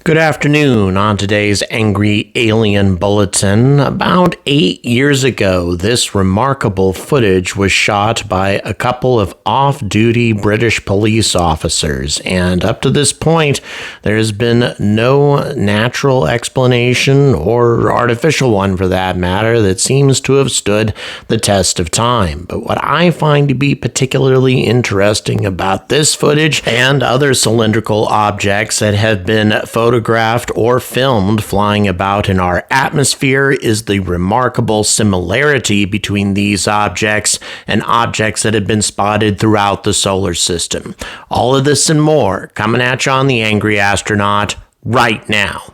Good afternoon. On today's Angry Alien Bulletin, about 8 years ago, this remarkable footage was shot by a couple of off-duty British police officers, and up to this point, there has been no natural explanation, or artificial one for that matter, that seems to have stood the test of time. But what I find to be particularly interesting about this footage and other cylindrical objects that have been photographed or filmed flying about in our atmosphere is the remarkable similarity between these objects and objects that have been spotted throughout the solar system. All of this and more coming at you on the Angry Astronaut right now.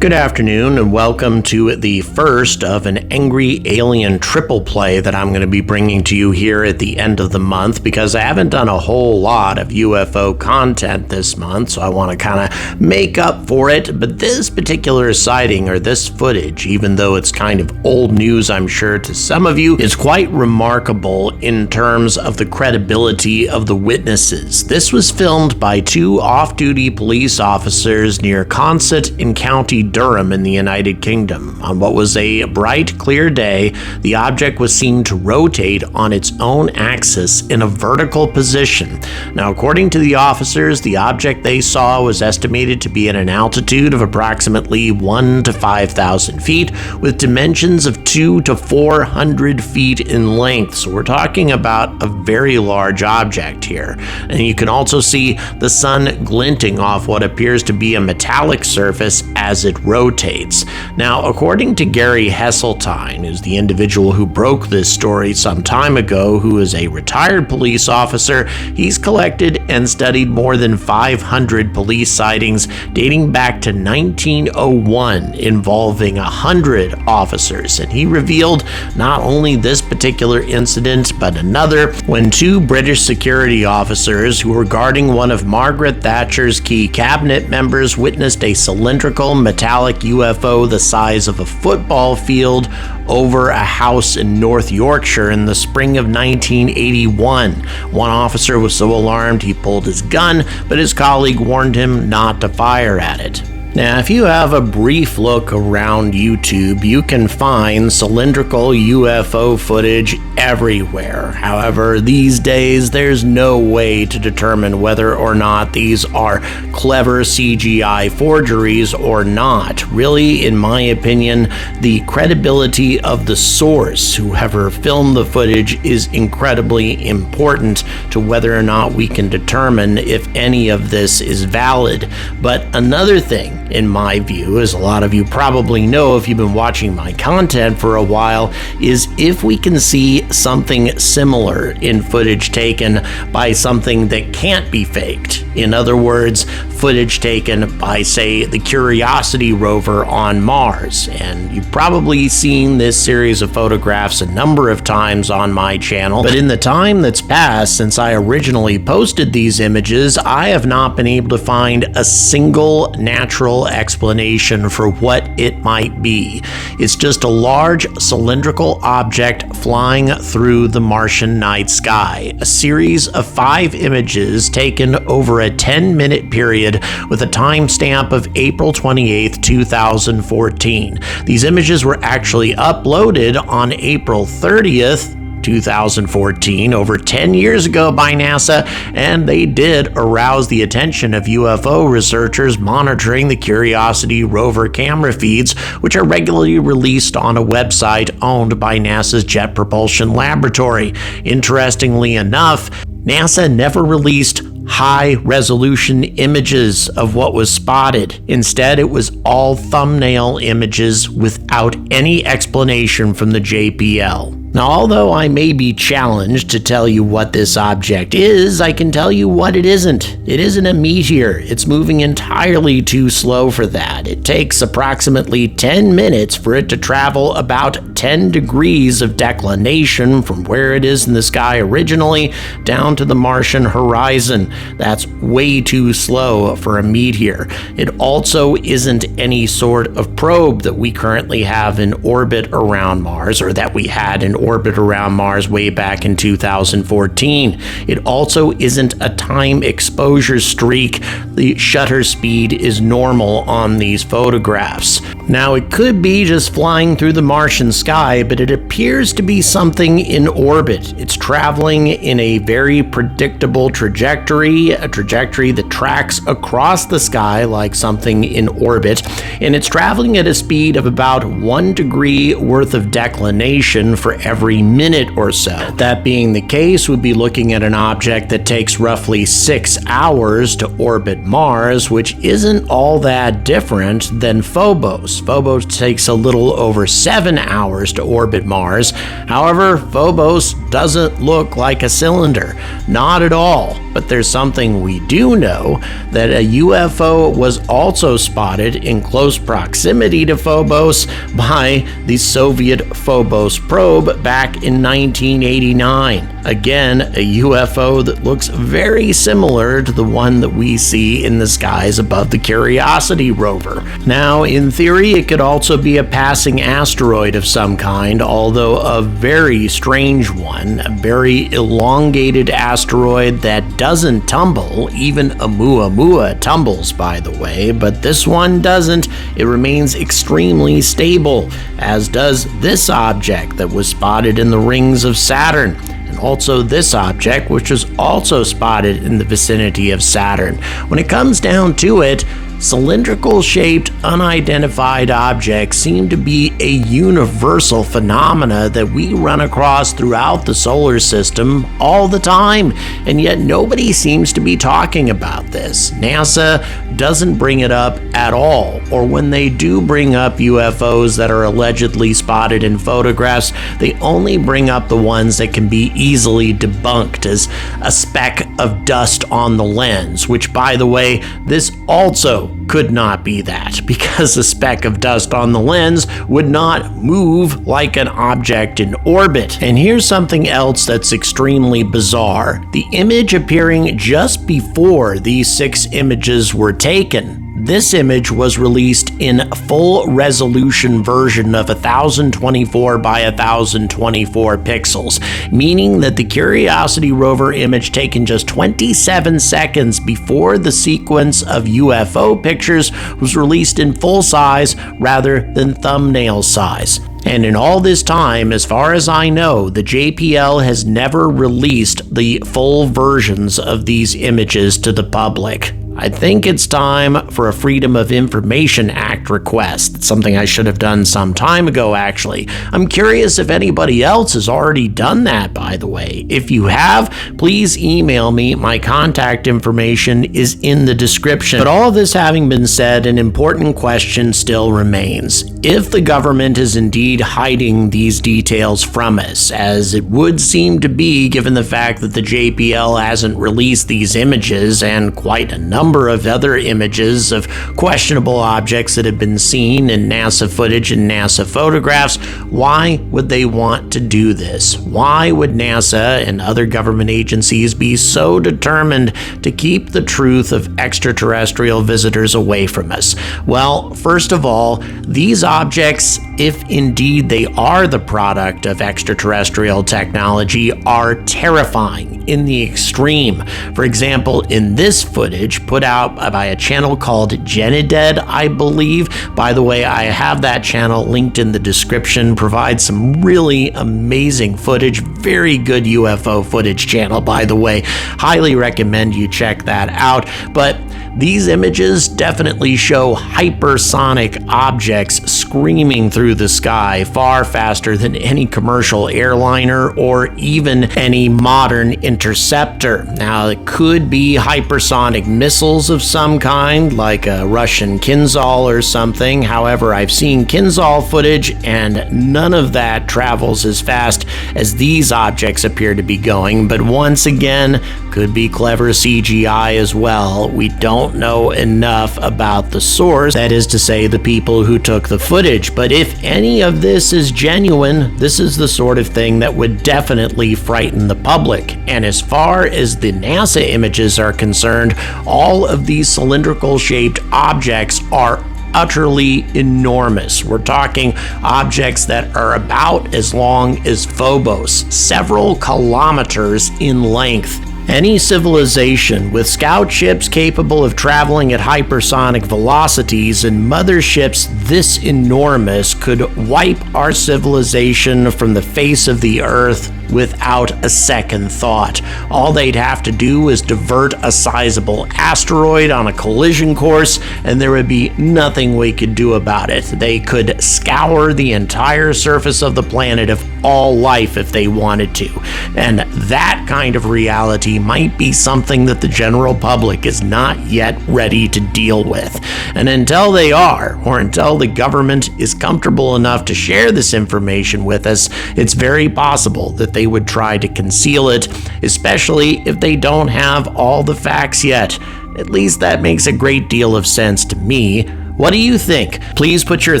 Good afternoon and welcome to the first of an Angry Alien triple play that I'm going to be bringing to you here at the end of the month, because I haven't done a whole lot of UFO content this month, so I want to kind of make up for it. But this particular sighting, or this footage, even though it's kind of old news I'm sure to some of you, is quite remarkable in terms of the credibility of the witnesses. This was filmed by two off-duty police officers near Consett in County Durham in the United Kingdom. On what was a bright, clear day, the object was seen to rotate on its own axis in a vertical position. Now, according to the officers, the object they saw was estimated to be at an altitude of approximately 1 to 5,000 feet, with dimensions of 2 to 400 feet in length. So we're talking about a very large object here. And you can also see the sun glinting off what appears to be a metallic surface as it rotates. Now, according to Gary Hesseltine, who's the individual who broke this story some time ago, who is a retired police officer, he's collected and studied more than 500 police sightings dating back to 1901 involving 100 officers, and he revealed not only this particular incident but another when two British security officers who were guarding one of Margaret Thatcher's key cabinet members witnessed a cylindrical metallic UFO the size of a football field over a house in North Yorkshire in the spring of 1981. One officer was so alarmed he pulled his gun, but his colleague warned him not to fire at it. Now, if you have a brief look around YouTube, you can find cylindrical UFO footage everywhere. However, these days, there's no way to determine whether or not these are clever CGI forgeries or not. Really, in my opinion, the credibility of the source, whoever filmed the footage, is incredibly important to whether or not we can determine if any of this is valid. But another thing, in my view, as a lot of you probably know if you've been watching my content for a while, is if we can see something similar in footage taken by something that can't be faked. In other words, footage taken by, say, the Curiosity rover on Mars. And you've probably seen this series of photographs a number of times on my channel, but in the time that's passed since I originally posted these images, I have not been able to find a single natural explanation for what it might be. It's just a large cylindrical object flying through the Martian night sky. A series of 5 images taken over a 10-minute period with a timestamp of April 28, 2014. These images were actually uploaded on April 30th, 2014, over 10 years ago by NASA, and they did arouse the attention of UFO researchers monitoring the Curiosity rover camera feeds, which are regularly released on a website owned by NASA's Jet Propulsion Laboratory. Interestingly enough, NASA never released high-resolution images of what was spotted. Instead, it was all thumbnail images without any explanation from the JPL. Now, although I may be challenged to tell you what this object is, I can tell you what it isn't. It isn't a meteor. It's moving entirely too slow for that. It takes approximately 10 minutes for it to travel about 10 degrees of declination from where it is in the sky originally down to the Martian horizon. That's way too slow for a meteor. It also isn't any sort of probe that we currently have in orbit around Mars, or that we had in orbit around Mars way back in 2014. It also isn't a time exposure streak. The shutter speed is normal on these photographs. Now, it could be just flying through the Martian sky, but it appears to be something in orbit. It's traveling in a very predictable trajectory, a trajectory that tracks across the sky like something in orbit, and it's traveling at a speed of about 1 degree worth of declination for every minute or so. That being the case, we'd be looking at an object that takes roughly 6 hours to orbit Mars, which isn't all that different than Phobos. Phobos takes a little over 7 hours to orbit Mars. However, Phobos doesn't look like a cylinder. Not at all. But there's something we do know, that a UFO was also spotted in close proximity to Phobos by the Soviet Phobos probe back in 1989. Again, a UFO that looks very similar to the one that we see in the skies above the Curiosity rover. Now, in theory, it could also be a passing asteroid of some kind, although a very strange one, a very elongated asteroid that doesn't tumble. Even Oumuamua tumbles, by the way, but this one doesn't. It remains extremely stable, as does this object that was spotted in the rings of Saturn. And also this object, which was also spotted in the vicinity of Saturn. When it comes down to it, cylindrical-shaped, unidentified objects seem to be a universal phenomena that we run across throughout the solar system all the time, and yet nobody seems to be talking about this. NASA doesn't bring it up at all, or when they do bring up UFOs that are allegedly spotted in photographs, they only bring up the ones that can be easily debunked as a speck of dust on the lens, which, by the way, this also could not be that, because a speck of dust on the lens would not move like an object in orbit. And here's something else that's extremely bizarre. The image appearing just before these 6 images were taken. This image was released in a full resolution version of 1024 by 1024 pixels, meaning that the Curiosity rover image taken just 27 seconds before the sequence of UFO pictures was released in full size rather than thumbnail size. And in all this time, as far as I know, the JPL has never released the full versions of these images to the public. I think it's time for a Freedom of Information Act request. It's something I should have done some time ago, actually. I'm curious if anybody else has already done that, by the way. If you have, please email me. My contact information is in the description. But all of this having been said, an important question still remains. If the government is indeed hiding these details from us, as it would seem to be given the fact that the JPL hasn't released these images and quite a number of other images of questionable objects that have been seen in NASA footage and NASA photographs, why would they want to do this? Why would NASA and other government agencies be so determined to keep the truth of extraterrestrial visitors away from us? Well, first of all, these objects, if indeed they are the product of extraterrestrial technology, are terrifying in the extreme. For example, in this footage put out by a channel called Genided, I believe. By the way, I have that channel linked in the description. Provides some really amazing footage. Very good UFO footage channel, by the way. Highly recommend you check that out. But these images definitely show hypersonic objects screaming through the sky far faster than any commercial airliner or even any modern interceptor. Now, it could be hypersonic missiles of some kind, like a Russian Kinzhal or something. However, I've seen Kinzhal footage, and none of that travels as fast as these objects appear to be going. But once again, could be clever CGI as well. We don't know enough about the source, that is to say, the people who took the footage. But if any of this is genuine, this is the sort of thing that would definitely frighten the public. And as far as the NASA images are concerned, all of these cylindrical shaped objects are utterly enormous. We're talking objects that are about as long as Phobos, several kilometers in length. Any civilization with scout ships capable of traveling at hypersonic velocities and motherships this enormous could wipe our civilization from the face of the Earth without a second thought. All they'd have to do is divert a sizable asteroid on a collision course, and there would be nothing we could do about it. They could scour the entire surface of the planet of all life if they wanted to. And that kind of reality might be something that the general public is not yet ready to deal with. And until they are, or until the government is comfortable enough to share this information with us, it's very possible that they would try to conceal it, especially if they don't have all the facts yet. At least that makes a great deal of sense to me. What do you think? Please put your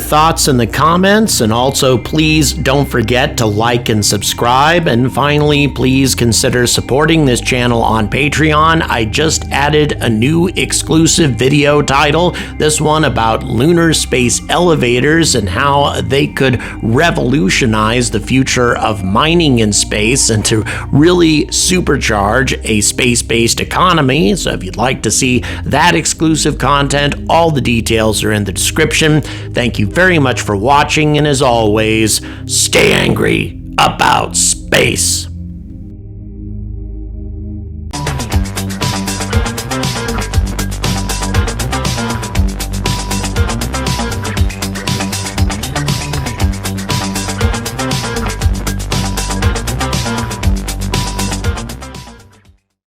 thoughts in the comments, and also please don't forget to like and subscribe. And finally, please consider supporting this channel on Patreon. I just added a new exclusive video title, this one about lunar space elevators and how they could revolutionize the future of mining in space and to really supercharge a space-based economy. So if you'd like to see that exclusive content, all the details are in the description. Thank you very much for watching, and as always, stay angry about space.